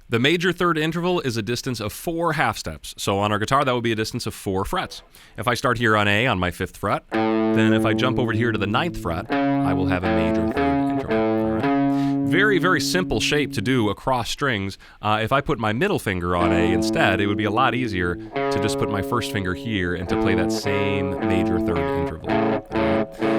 The major third interval is a distance of 4 half steps. So on our guitar, that would be a distance of 4 frets. If I start here on A on my 5th fret, then if I jump over here to the 9th fret, I will have a major third interval. All right? Very, very simple shape to do across strings. If I put my middle finger on A instead, it would be a lot easier to just put my first finger here and to play that same major third interval.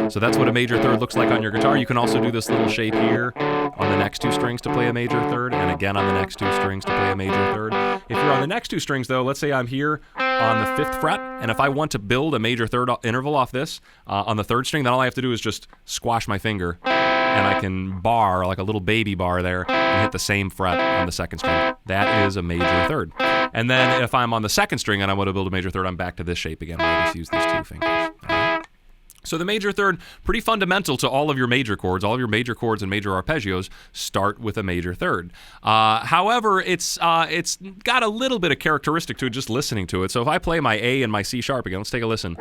So that's what a major third looks like on your guitar. You can also do this little shape here on the next 2 strings to play a major third, and again on the next 2 strings to play a major third. If you're on the next 2 strings, though, let's say I'm here on the 5th fret, and if I want to build a major third interval off this on the 3rd string, then all I have to do is just squash my finger, and I can bar, like a little baby bar there, and hit the same fret on the 2nd string. That is a major third. And then if I'm on the 2nd string and I want to build a major third, I'm back to this shape again, where I just use these 2 fingers. All right? So the major third, pretty fundamental to all of your major chords. All of your major chords and major arpeggios start with a major third. However, it's got a little bit of characteristic to it just listening to it. So if I play my A and my C sharp again, let's take a listen.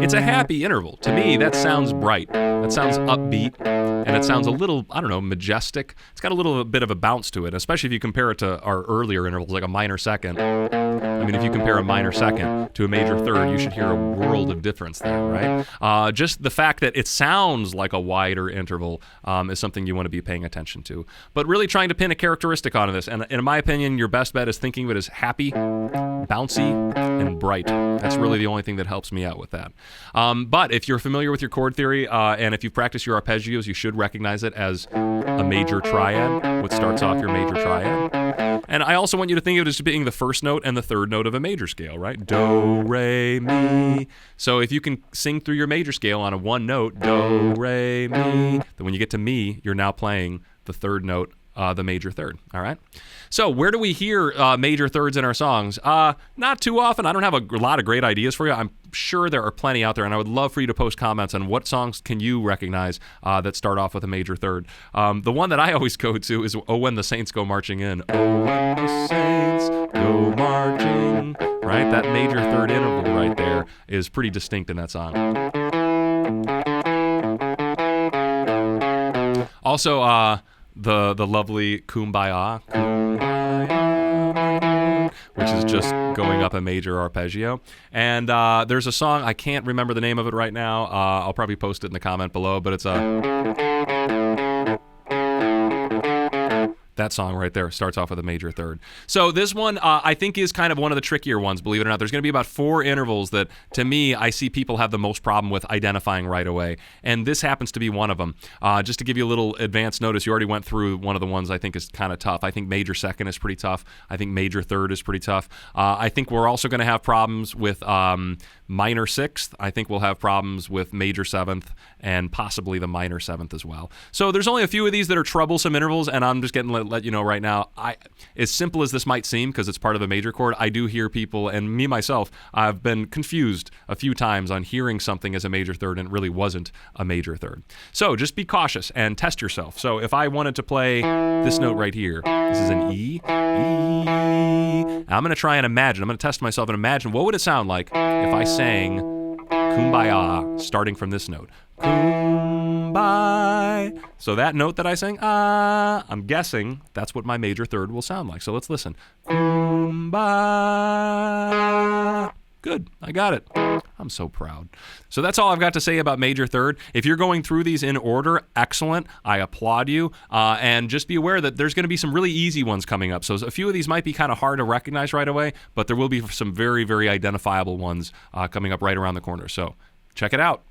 It's a happy interval. To me, that sounds bright. That sounds upbeat, and it sounds a little, I don't know, majestic. It's got a little bit of a bounce to it, especially if you compare it to our earlier intervals, like a minor second. I mean, if you compare a minor second to a major third, you should hear a world of difference there, right? Just the fact that it sounds like a wider interval is something you want to be paying attention to. But really trying to pin a characteristic onto this, and in my opinion, your best bet is thinking of it as happy, bouncy, and bright. That's really the only thing that helps me out with that. But if you're familiar with your chord theory, and if you've practiced your arpeggios, you should recognize it as a major triad, what starts off your major triad. And I also want you to think of it as being the first note and the third note of a major scale, right? Do, re, mi. So if you can sing through your major scale on a 1 note, do, re, mi, then when you get to mi, you're now playing the 3rd note, the major third, all right? So where do we hear major thirds in our songs? Not too often. I don't have a lot of great ideas for you. I'm sure there are plenty out there, and I would love for you to post comments on what songs can you recognize that start off with a major third. The one that I always go to is Oh, When the Saints Go Marching In. Oh, when the saints go marching. Right? That major third interval right there is pretty distinct in that song. Also, the lovely Kumbaya, which is just going up a major arpeggio. And there's a song, I can't remember the name of it right now. I'll probably post it in the comment below, but it's that song right there starts off with a major third. So this one, I think, is kind of one of the trickier ones, believe it or not. There's going to be about 4 intervals that, to me, I see people have the most problem with identifying right away. And this happens to be one of them. Just to give you a little advance notice, you already went through one of the ones I think is kind of tough. I think major second is pretty tough. I think major third is pretty tough. I think we're also going to have problems with minor 6th. I think we'll have problems with major 7th and possibly the minor 7th as well. So there's only a few of these that are troublesome intervals, and I'm just getting let you know right now, as simple as this might seem, because it's part of a major chord, I do hear people, and me myself, I've been confused a few times on hearing something as a major third and it really wasn't a major third. So just be cautious and test yourself. So if I wanted to play this note right here, this is an E. I'm going to try and imagine, I'm going to test myself and imagine what would it sound like if I sang Kumbaya starting from this note. Kumbaya. So that note that I sang, I'm guessing that's what my major third will sound like. So let's listen. Kumbaya. Good, I got it. I'm so proud. So that's all I've got to say about major third. If you're going through these in order, excellent. I applaud you. And just be aware that there's going to be some really easy ones coming up. So a few of these might be kind of hard to recognize right away, but there will be some very, very identifiable ones coming up right around the corner. So check it out.